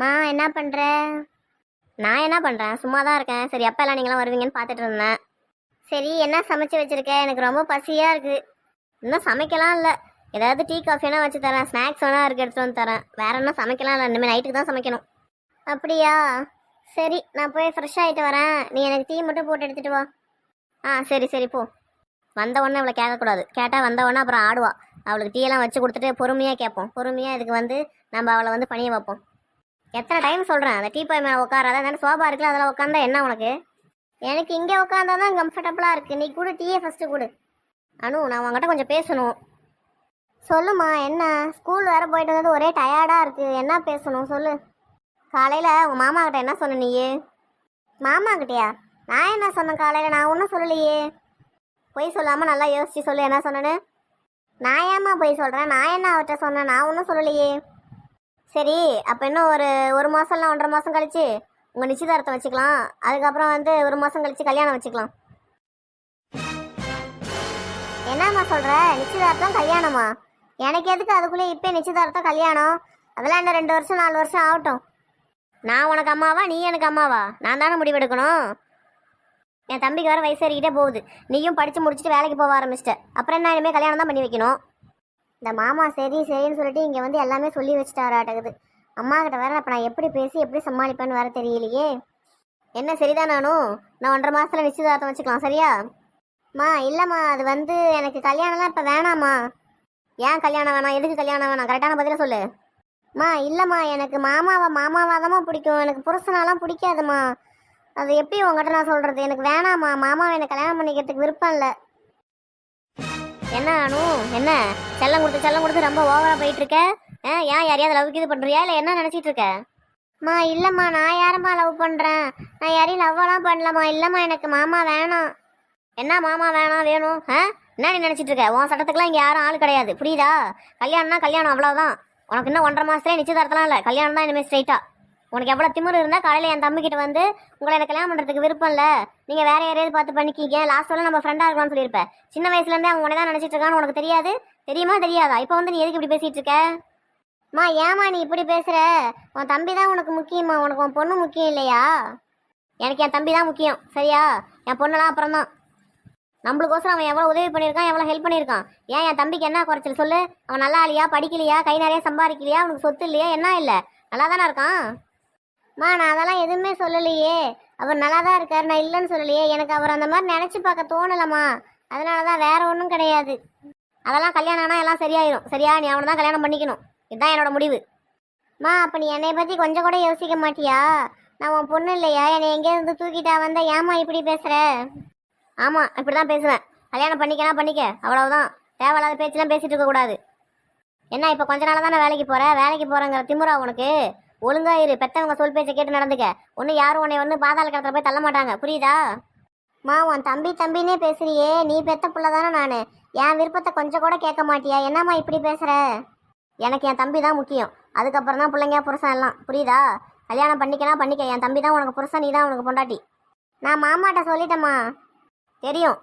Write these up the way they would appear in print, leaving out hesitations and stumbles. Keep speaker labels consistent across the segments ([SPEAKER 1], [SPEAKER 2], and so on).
[SPEAKER 1] மா என்ன பண்ணுற? நான் என்ன பண்ணுறேன், சும்மா தான் இருக்கேன். சரி எப்போ எல்லாம் நீங்களாம் வருவீங்கன்னு பார்த்துட்டு இருந்தேன். சரி என்ன சமைச்சு வச்சுருக்க? எனக்கு ரொம்ப பசியாக இருக்குது. இன்னும் சமைக்கலாம் இல்லை. ஏதாவது டீ காஃபி வேணா வச்சு தரேன், ஸ்நாக்ஸ் வேணா இருக்கு எடுத்துகிட்டு வந்து தரேன். வேற என்ன சமைக்கலாம் இல்லை, இனிமேல் நைட்டுக்கு தான் சமைக்கணும். அப்படியா? சரி நான் போய் ஃப்ரெஷ் ஆகிட்டு வரேன். நீ எனக்கு டீ மட்டும் போட்டு எடுத்துகிட்டு வா. சரி சரி போ. வந்த உடனே அவளை கேட்கக்கூடாது. கேட்டால் வந்த உடனே அப்புறம் ஆடுவா. அவளுக்கு டீயெல்லாம் வச்சு கொடுத்துட்டு பொறுமையாக கேட்போம். பொறுமையாக இதுக்கு வந்து நம்ம அவளை வந்து பணிய வைப்போம். எத்தனை டைம் சொல்கிறேன், அந்த டீ பாய் மேலே உட்காராத. அந்த சோபா இருக்குல்ல, அதில் உட்காந்தா என்ன உனக்கு? எனக்கு இங்கே உட்காந்தா தான் கம்ஃபர்டபுளாக இருக்குது. நீ கூட டீயை ஃபஸ்ட்டு கொடு. அனு, நான் உங்ககிட்ட கொஞ்சம் பேசணும். சொல்லுமா, என்ன? ஸ்கூல் வேறு போயிட்டு வந்து ஒரே டயர்டாக இருக்குது. என்ன பேசணும் சொல்லு. காலையில் உங்கள் மாமா கிட்ட என்ன சொன்ன நீ? மாமா கிட்டயா? நான் என்ன சொன்னேன் காலையில்? நான் ஒன்றும் சொல்லலையே. பொய் சொல்லாமல் நல்லா யோசிச்சு சொல்லு, என்ன சொன்னேன்னு. நான் ஏம்மா பொய் சொல்கிறேன்? நான் என்ன அவர்கிட்ட சொன்னேன்? நான் ஒன்றும் சொல்லலையே. சரி, அப்போ இன்னும் ஒரு மாதம் இல்லை 1.5 மாதம் கழிச்சு உங்கள் நிச்சயதார்த்தம் வச்சுக்கலாம். அதுக்கப்புறம் வந்து 1 மாதம் கழிச்சு கல்யாணம் வச்சுக்கலாம். என்னம்மா சொல்கிற? நிச்சயதார்த்தம் கல்யாணமா? எனக்கு எதுக்கு அதுக்குள்ளே இப்போ நிச்சயதார்த்தம் கல்யாணம்? அதெல்லாம் இன்னும் 2 வருஷம் 4 வருஷம் ஆகட்டும். நான் உனக்கு அம்மாவா, நீ எனக்கு அம்மாவா? நான் தானே முடிவெடுக்கணும். என் தம்பிக்கு வேறு வயசேறிக்கிட்டே போகுது. நீயும் படித்து முடிச்சுட்டு வேலைக்கு போக ஆரம்பிச்சிட்ட. அப்புறம் என்ன, இனிமேல் கல்யாணம் தான் பண்ணி வைக்கணும். இந்த மாமா சரி சரின்னு சொல்லிட்டு இங்கே வந்து எல்லாமே சொல்லி வச்சுட்டாராட்டகுது. அம்மா கிட்ட வேற அப்போ நான் எப்படி பேசி எப்படி சமாளிப்பேன்னு வேற தெரியலையே. என்ன சரிதான் நானும்? நான் 1.5 மாதத்தில் நிச்சயதார்த்தம் வச்சுக்கலாம், சரியா? இல்லைம்மா, அது வந்து எனக்கு கல்யாணம்லாம் இப்போ வேணாம்மா. ஏன் கல்யாணம் வேணாம்? எதுக்கு கல்யாணம் வேணாம்? கரெக்டான பதில சொல்லு. இல்லைம்மா, எனக்கு மாமாவாதமாக பிடிக்கும். எனக்கு புருஷனாலாம் பிடிக்காதுமா. அது எப்படி உங்கள்கிட்ட நான் சொல்கிறது? எனக்கு வேணாம்மா. மாமாவை எனக்கு கல்யாணம் பண்ணிக்கிறதுக்கு விருப்பம் இல்லை. என்ன அனு, என்ன செல்லம் கொடுத்து ரொம்ப ஓவராக போயிட்டுருக்க? ஏன் யாரையாவது லவ்க்கு இது பண்ணுறியா, இல்லை என்ன நினச்சிட்டு இருக்க? இல்லைம்மா, நான் யாரம்மா லவ் பண்ணுறேன்? நான் யாரையும் லவ்வெல்லாம் பண்ணலம்மா. இல்லைம்மா, எனக்கு மாமா வேணாம். என்ன மாமா வேணாம் வேணும்? என்ன நீ நினச்சிட்டு இருக்க? உன் சட்டத்துக்குலாம் இங்கே யாரும் ஆள் கிடையாது, புரியுதா? கல்யாணம்னா கல்யாணம், அவ்வளோதான். உனக்கு இன்னும் 1.5 மாதத்துலேயே நிச்சயதார்த்தம்லாம் இல்லை, கல்யாணம் தான் இனிமேல் ஸ்ட்ரைட்டாக. உனக்கு எவ்வளோ திமிரு இருந்தால் காலையில் என் தம்பிக்கிட்ட வந்து உங்களை எனக்கு கல்யாணம் பண்ணுறதுக்கு விருப்பம் இல்லை, நீங்கள் வேறு யாரையாவது பார்த்து பண்ணிக்கிங்க, லாஸ்ட் வரலாம் நம்ம ஃப்ரெண்டாக இருக்கலாம்னு சொல்லியிருப்பேன். சின்ன வயசுலேருந்தே அவங்க உடனே தான் நினச்சிட்டு இருக்கான்னு உனக்கு தெரியாது? தெரியுமா தெரியாதா? இப்போ வந்து நீ எதுக்கு இப்படி பேசிகிட்டு இருக்க? ஏமா நீ இப்படி பேசுகிற? உன் தம்பி தான் உனக்கு முக்கியமா? உனக்கு உன் பொண்ணு முக்கியம் இல்லையா? எனக்கு என் தம்பி தான் முக்கியம், சரியா? என் பொண்ணெல்லாம் அப்புறம் தான். நம்மளுக்கோசரம் அவன் எவ்வளோ உதவி பண்ணியிருக்கான், எவ்வளோ ஹெல்ப் பண்ணியிருக்கான். ஏன் என் தம்பிக்கு என்ன குறைச்சல் சொல்லு? அவன் நல்லா இல்லையா, படிக்கலையா, கை நிறைய சம்பாதிக்கலையா, அவனுக்கு சொத்து இல்லையா, என்ன இல்லை, நல்லா தானே இருக்கான். நான் அதெல்லாம் எதுவுமே சொல்லலையே. அவர் நல்லா தான் இருக்கார், நான் இல்லைன்னு சொல்லலையே. எனக்கு அவர் அந்த மாதிரி நினச்சி பார்க்க தோணலம்மா. அதனால தான், வேற ஒன்றும் கிடையாது. அதெல்லாம் கல்யாணம் ஆனால் எல்லாம் சரியாயிடும், சரியா? நீ அவனை தான் கல்யாணம் பண்ணிக்கணும், இதுதான் என்னோட முடிவு. அப்போ நீ என்னை பற்றி கொஞ்சம் கூட யோசிக்க மாட்டியா? நான் உன் பொண்ணு இல்லையா? என்னை எங்கேயிருந்து தூக்கிட்டா வந்த? ஏமா இப்படி பேசுகிற? ஆமாம், இப்படி தான் பேசுவேன். கல்யாணம் பண்ணிக்க, அவ்வளவுதான். தேவையில்லாத பேச்செல்லாம் பேசிட்டு இருக்கக்கூடாது. என்ன இப்போ கொஞ்ச நாளாக தானே வேலைக்கு போகிறேங்கிற திமுறா உனக்கு? ஒழுங்கா இரு, பெற்றவங்க சொல் பேச்சை கேட்டு நடந்துக்க. ஒன்றும் யாரும் உன்னை வந்து பாதாள கடத்தில் போய் தள்ள மாட்டாங்க, புரியுதா? உன் தம்பின்னே பேசுறியே, நீ பெத்த பிள்ளை தானே நான். என் விருப்பத்தை கொஞ்சம் கூட கேட்க மாட்டியா? என்னம்மா இப்படி பேசுகிற? எனக்கு என் தம்பி தான் முக்கியம், அதுக்கப்புறம் தான் பிள்ளைங்க புருஷன் எல்லாம், புரியுதா? கல்யாணம் பண்ணிக்க. என் தம்பி தான் உனக்கு புருஷன், நீ தான் உனக்கு பொண்டாட்டி. நான் மாமாட்ட சொல்லிட்டேம்மா.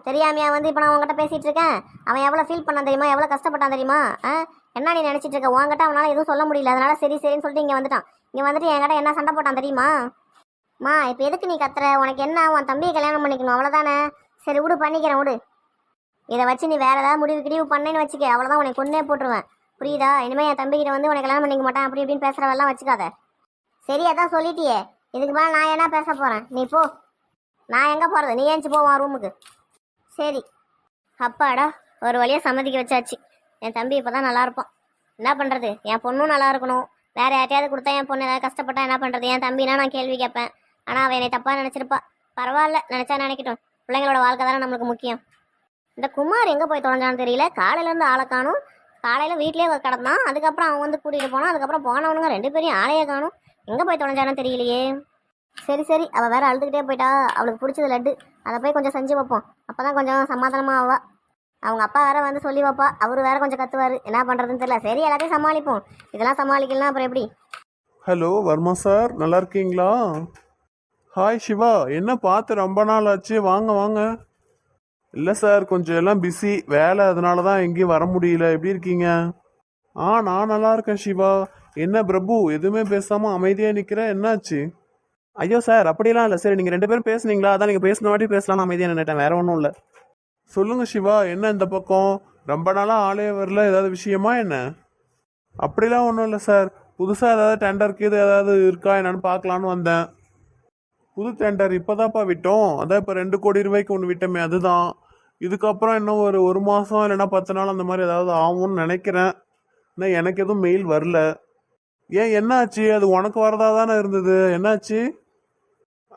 [SPEAKER 1] தெரியாமையா வந்து இப்போ நான் உங்ககிட்ட பேசிகிட்டு இருக்கேன்? அவன் எவ்வளோ ஃபீல் பண்ணான் தெரியுமா, எவ்வளோ கஷ்டப்பட்டான் தெரியுமா? என்ன நீ நினச்சிட்டு இருக்க? உங்ககிட்ட அவனால் எதுவும் சொல்ல முடியல, அதனால சரின்னு சொல்லிட்டு இங்கே வந்துட்டான். இங்கே வந்துட்டு என்கிட்ட என்ன சண்டை போட்டான் தெரியுமா? இப்போ எதுக்கு நீ கத்துற? உனக்கு என்ன, உன் தம்பியை கல்யாணம் பண்ணிக்கணும், அவ்வளோதானே? சரி விடு, பண்ணிக்கிறேன் விடு. இதை வச்சு நீ வேறு ஏதாவது முடிவு பண்ணேன்னு வச்சுக்க, அவ்வளோதான், உனக்கு கொன்னே போட்டுருவேன், புரியுதா? இனிமேல் என் தம்பிக்கிட்ட வந்து உனக்கு கல்யாணம் பண்ணிக்க மாட்டேன் அப்படி இப்படின்னு பேசுகிறவெல்லாம் வச்சுக்காத. சரி, அதான் சொல்லிட்டியே, இதுக்கு மேலே நான் என்ன பேச போகிறேன்? நீ போ. நான் எங்கே போகிறது? நீ ஏஞ்சி போவான் ரூமுக்கு. சரி, அப்பாடா, ஒரு வழியாக சம்மதிக்க வச்சாச்சு. என் தம்பி இப்போ தான் நல்லா இருப்பான். என்ன பண்ணுறது, என் பொண்ணும் நல்லா இருக்கணும். வேறு யார்ட்டையாவது கொடுத்தா என் பொண்ணு ஏதாவது கஷ்டப்பட்டா என்ன பண்ணுறது? என் தம்பினா நான் கேள்வி கேட்பேன், ஆனால் அவன் என்னை தப்பாக நினச்சிருப்பா. பரவாயில்ல, நினச்சா நினைக்கட்டும். பிள்ளைங்களோட வாழ்க்கை தானே நம்மளுக்கு முக்கியம். இந்த குமார் எங்கே போய் தொலைஞ்சான்னு தெரியல. காலையிலேருந்து ஆளை காணும். காலையில் வீட்லேயே கிடந்தான், அதுக்கப்புறம் அவன் வந்து கூட்டிகிட்டு போனான். அதுக்கப்புறம் போனவனுங்க 2 பேரையும் ஆளையே காணும். எங்கே போய் தொலைஞ்சானு தெரியலையே. சரி, அவள் வேறு அழுதுகிட்டே போயிட்டா. அவளுக்கு பிடிச்சது லட்டு, அதை போய் கொஞ்சம் செஞ்சு வைப்போம். அப்போ தான் கொஞ்சம் சமாதானமாக ஆவா. அவங்க அப்பா வேற வந்து சொல்லி வைப்பா, அவரு வேற கொஞ்சம் கத்துவார். என்ன பண்ணுறதுன்னு தெரியல. சரி, எல்லாத்தையும் சமாளிப்போம். இதெல்லாம் சமாளிக்கலாம், அப்புறம் எப்படி?
[SPEAKER 2] ஹலோ வர்மா சார், நல்லா இருக்கீங்களா? ஹாய் சிவா, என்ன பார்த்து ரொம்ப நாள் ஆச்சு, வாங்க. இல்லை சார், கொஞ்சம் எல்லாம் பிஸி வேலை, அதனால தான் எங்கேயும் வர முடியல. எப்படி இருக்கீங்க? நான் நல்லா இருக்கேன் சிவா. என்ன பிரபு எதுவுமே பேசாம அமைதியா நிக்கிற, என்னாச்சு? ஐயோ சார் அப்படிலாம் இல்லை. சரி நீங்கள் 2 பேரும் பேசுனீங்களா, அதான் நீங்கள் பேசின வாட்டி பேசலாம் அமைதியாக நின்னுட்டேன், வேற ஒன்றும் இல்லை. சொல்லுங்க சிவா, என்ன இந்த பக்கம் ரொம்ப நாளா ஆளே வரல, ஏதாவது விஷயமா என்ன? அப்படிலாம் ஒன்றும் இல்லை சார். புதுசாக ஏதாவது டெண்டருக்கு இது ஏதாவது இருக்கா என்னன்னு பார்க்கலான்னு வந்தேன். புது டெண்டர் இப்போதான்ப்பா விட்டோம். அதான் இப்போ 2 கோடி ரூபாய்க்கு ஒன்று விட்டோமே, அதுதான். இதுக்கப்புறம் இன்னும் ஒரு மாதம் இல்லைன்னா 10 நாள் அந்த மாதிரி ஏதாவது ஆகும்னு நினைக்கிறேன். ஆனால் எனக்கு எதுவும் மெயில் வரல. ஏன் என்னாச்சு? அது உனக்கு வரதா தானே இருந்தது, என்னாச்சு?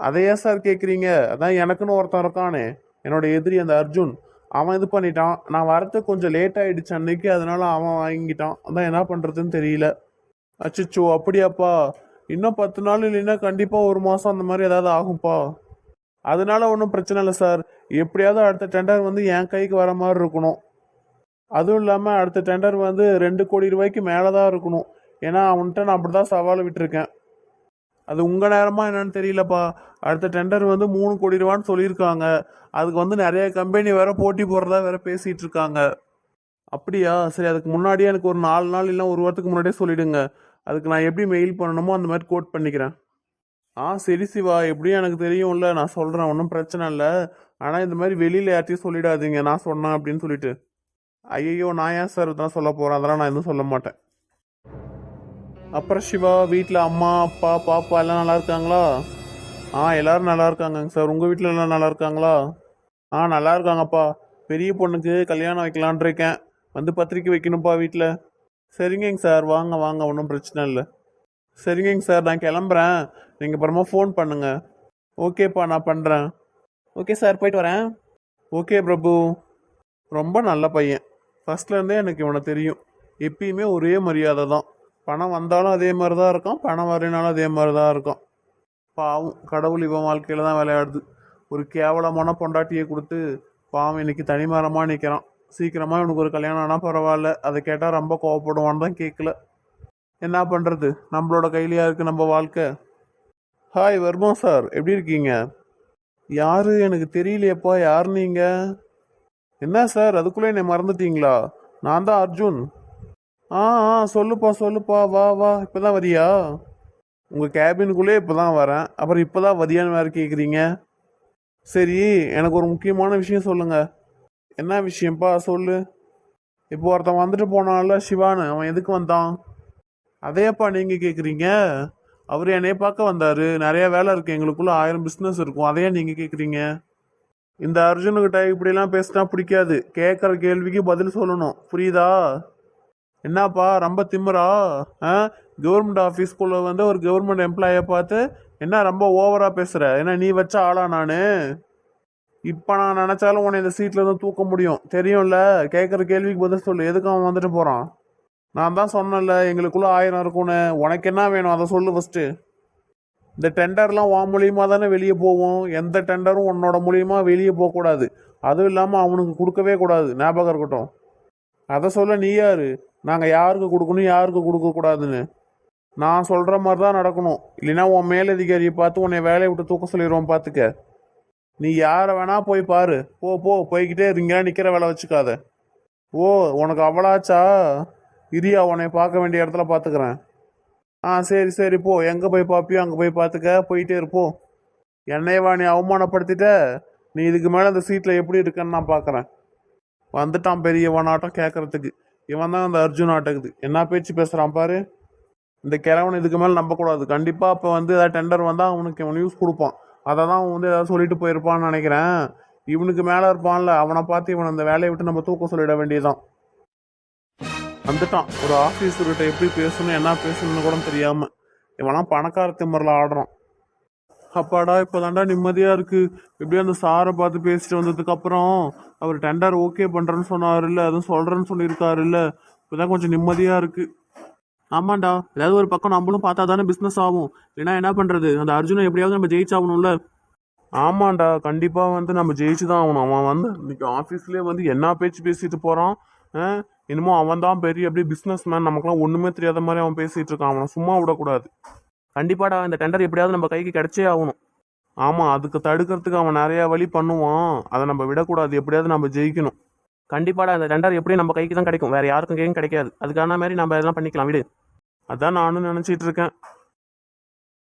[SPEAKER 2] அதையே சார் கேட்குறீங்க? அதான் எனக்குன்னு ஒருத்தன் இருக்கானே, என்னோட எதிரி அந்த அர்ஜுன். அவன் இது பண்ணிட்டான். நான் வரத்துக்கு கொஞ்சம் லேட் ஆயிடுச்சு அன்னைக்கு, அதனால அவன் வாங்கிட்டான். அதான் என்ன பண்ணுறதுன்னு தெரியல. அச்சச்சோ அப்படியாப்பா? இன்னும் 10 நாள் இல்லைன்னா கண்டிப்பாக ஒரு மாதம் அந்த மாதிரி ஏதாவது ஆகும்ப்பா. அதனால ஒன்றும் பிரச்சனை இல்லை சார். எப்படியாவது அடுத்த டெண்டர் வந்து என் கைக்கு வர மாதிரி இருக்கணும். அதுவும் இல்லாமல் அடுத்த டெண்டர் வந்து 2 கோடி ரூபாய்க்கு மேலே தான் இருக்கணும். ஏன்னா அவன்கிட்ட நான் அப்படி தான் சவால் விட்டுருக்கேன். அது உங்கள் நேரமா என்னன்னு தெரியலப்பா. அடுத்த டெண்டர் வந்து 3 கோடி ரூபான்னு சொல்லியிருக்காங்க. அதுக்கு வந்து நிறைய கம்பெனி வேற போட்டி போடுறதா வேற பேசிட்டு இருக்காங்க. அப்படியா? சரி, அதுக்கு முன்னாடியே எனக்கு ஒரு 4 நாள் இல்லை ஒரு வாரத்துக்கு முன்னாடியே சொல்லிடுங்க. அதுக்கு நான் எப்படி மெயில் பண்ணணுமோ அந்த மாதிரி கோட் பண்ணிக்கிறேன். சரி சிவா, எப்படியும் எனக்கு தெரியும்ல, நான் சொல்கிறேன், ஒன்றும் பிரச்சனை இல்லை. ஆனால் இந்த மாதிரி வெளியில் யார்ட்டையும் சொல்லிடாதீங்க நான் சொன்னேன் அப்படின்னு சொல்லிட்டு. ஐயோ, நான் ஏன் சார் இதெல்லாம் சொல்ல போகிறேன்? அதெல்லாம் நான் எதுவும் சொல்ல மாட்டேன். அப்புறம் சிவா, வீட்டில் அம்மா அப்பா பாப்பா எல்லாம் நல்லா இருக்காங்களா? எல்லாரும் நல்லா இருக்காங்கங்க சார். உங்கள் வீட்டில் எல்லாம் நல்லா இருக்காங்களா? நல்லா இருக்காங்கப்பா. பெரிய பொண்ணுக்கு கல்யாணம் வைக்கலான் இருக்கேன். வந்து பத்திரிக்கை வைக்கணும்ப்பா வீட்டில். சரிங்கங்க சார், வாங்க வாங்க, ஒன்றும் பிரச்சனை இல்லை. சரிங்கங்க சார், நான் கிளம்புறேன். நீங்கள் அப்புறமா ஃபோன் பண்ணுங்க. ஓகேப்பா, நான் பண்ணுறேன். ஓகே சார், போயிட்டு வரேன். ஓகே பிரபு. ரொம்ப நல்ல பையன். ஃபர்ஸ்ட்லேருந்தே எனக்கு இவனை தெரியும். எப்பயுமே ஒரே மரியாதை தான். பணம் வந்தாலும் அதே மாதிரி தான் இருக்கான், பணம் வரனாலும் அதே மாதிரி தான் இருக்கான். பாவம், கடவுள் இவன் வாழ்க்கையில் தான் விளையாடுது. ஒரு கேவலமான பொண்டாட்டியை கொடுத்து பாவம் இன்னைக்கு தனிமரமாக நிற்கிறான். சீக்கிரமாக இவனுக்கு ஒரு கல்யாணம் ஆனால் பரவாயில்ல. அதை கேட்டால் ரொம்ப கோவப்படுவான்னு தான் கேட்கல. என்ன பண்ணுறது, நம்மளோட கையிலையா இருக்குது நம்ம வாழ்க்கை. ஹாய் வர்மா சார், எப்படி இருக்கீங்க? யாரு எனக்கு தெரியலையப்பா, யார் நீங்கள்? என்ன சார் அதுக்குள்ளே என்னை மறந்துட்டீங்களா? நான் தான் அர்ஜுன். ஆ ஆ சொல்லுப்பா சொல்லுப்பா, வா வா, இப்போ தான் வரியா? உங்கள் கேபினுக்குள்ளே இப்போ தான் வரேன், அப்புறம் இப்போ தான் வரியான்னு வேறு கேட்குறீங்க. சரி, எனக்கு ஒரு முக்கியமான விஷயம் சொல்லுங்கள். என்ன விஷயம்ப்பா சொல்லு. இப்போ ஒருத்தன் வந்துட்டு போனான்ல சிவான்னு, அவன் எதுக்கு வந்தான்? அதையப்பா நீங்கள் கேட்குறீங்க? அவர் என்னைய பார்க்க வந்தார். நிறைய வேலை இருக்குது, எங்களுக்குள்ள 1000 பிஸ்னஸ் இருக்கும். அதையே நீங்கள் கேட்குறீங்க? இந்த அர்ஜுனுக்கிட்ட இப்படிலாம் பேசினா பிடிக்காது. கேட்குற கேள்விக்கு பதில் சொல்லணும், புரியுதா? என்னப்பா ரொம்ப திமிரா? கவர்மெண்ட் ஆஃபீஸ்க்குள்ளே வந்து ஒரு கவர்மெண்ட் எம்ப்ளாயை பார்த்து என்ன ரொம்ப ஓவராக பேசுகிற? ஏன்னா நீ வச்ச ஆளா நான்? இப்போ நான் நினச்சாலும் உன்னை இந்த சீட்டில் இருந்து தூக்க முடியும், தெரியும்ல? கேட்குற கேள்விக்கு பதில் சொல்லு. எதுக்கு அவன் வந்துட்டு போகிறான்? நான் தான் சொன்னேன்ல எங்களுக்குள்ள 1000 இருக்கும்னு. உனக்கு என்ன வேணும் அதை சொல்லு ஃபஸ்ட்டு. இந்த டெண்டர்லாம் உன் மூலியமா தானே வெளியே போவோம். எந்த டெண்டரும் உன்னோட மூலியமா வெளியே போகக்கூடாது. அதுவும் இல்லாமல் அவனுக்கு கொடுக்கவே கூடாது, ஞாபகம் இருக்கட்டும். அதை சொல்ல நீ யாரு? நாங்கள் யாருக்கு கொடுக்கணும் யாருக்கு கொடுக்கக்கூடாதுன்னு நான் சொல்கிற மாதிரி தான் நடக்கணும். இல்லைன்னா உன் மேலதிகாரியை பார்த்து உன்னை வேலையை விட்டு தூக்க சொல்லிடுவோம், பார்த்துக்க. நீ யாரை வேணா போய் பாரு. போ போ, போய்கிட்டே இருங்க, நிற்கிற வேலை வச்சுக்காத. ஓ, உனக்கு அவ்வளாச்சா? இரியா, உன்னை பார்க்க வேண்டிய இடத்துல பார்த்துக்கிறேன். சரி சரி, போ. எங்கே போய் பார்ப்பியோ அங்கே போய் பார்த்துக்க, போயிட்டே இருப்போ. என்னையவா நீ அவமானப்படுத்திட்ட? நீ இதுக்கு மேலே அந்த சீட்டில் எப்படி இருக்கன்னு நான் பார்க்குறேன். வந்துட்டான் பெரியவனாட்டம் கேட்கறதுக்கு. இவன் தான் அந்த அர்ஜுன் ஆட்டக்குது. என்ன பேச்சு பேசுகிறான் பாரு. இந்த கிழவன் இதுக்கு மேலே நம்பக்கூடாது. கண்டிப்பாக இப்போ வந்து ஏதாவது டெண்டர் வந்தால் அவனுக்கு இவன் நியூஸ் கொடுப்பான். அதை தான் அவன் வந்து ஏதாவது சொல்லிட்டு போயிருப்பான்னு நினைக்கிறேன். இவனுக்கு மேலே இருப்பான்ல, அவனை பார்த்து இவன் அந்த வேலையை விட்டு நம்ம தூக்க சொல்லிட வேண்டியதுதான். வந்துட்டான். ஒரு ஆஃபீஸர்கிட்ட எப்படி பேசணும் என்ன பேசணும்னு கூட தெரியாமல் இவனாம் பணக்கார திம்மரில் ஆடுறான். அப்பாடா, இப்போதாண்டா நிம்மதியாக இருக்குது. எப்படியும் அந்த சாரை பார்த்து பேசிட்டு வந்ததுக்கப்புறம் அவர் டெண்டர் ஓகே பண்ணுறேன்னு சொன்னார் இல்லை, அதுவும் சொல்கிறேன்னு சொல்லியிருக்காரு இல்லை. இப்போதான் கொஞ்சம் நிம்மதியாக இருக்குது. ஆமாண்டா, ஏதாவது ஒரு பக்கம் நம்மளும் பார்த்தா தானே பிஸ்னஸ் ஆகும். இல்லைன்னா என்ன பண்ணுறது? அந்த அர்ஜுனை எப்படியாவது நம்ம ஜெயிச்சாகணும்ல. ஆமாண்டா, கண்டிப்பாக வந்து நம்ம ஜெயிச்சு தான் ஆகணும். அவன் வந்து இன்னைக்கு ஆஃபீஸ்லேயே வந்து என்ன பேச்சு பேசிட்டு போகிறான். என்னமோ அவன் தான் பெரிய அப்படியே பிஸ்னஸ் மேன், நமக்குலாம் ஒன்றுமே தெரியாத மாதிரி அவன் பேசிகிட்டு இருக்கான். அவனை சும்மா விடக்கூடாது. கண்டிப்பாடா, இந்த டெண்டர் எப்படியாவது நம்ம கைக்கு கிடைச்சே ஆகணும். ஆமாம், அதுக்கு தடுக்கிறதுக்கு அவன் நிறையா வழி பண்ணுவான். அதை நம்ம விடக்கூடாது, எப்படியாவது நம்ம ஜெயிக்கணும். கண்டிப்பாடா, இந்த டெண்டர் எப்படியும் நம்ம கைக்கு தான் கிடைக்கும், வேறு யாருக்கும் கையும் கிடைக்காது. அதுக்கான மாதிரி நம்ம இதெல்லாம் பண்ணிக்கலாம், விடு. அதான் நானும் நினச்சிட்டு இருக்கேன்.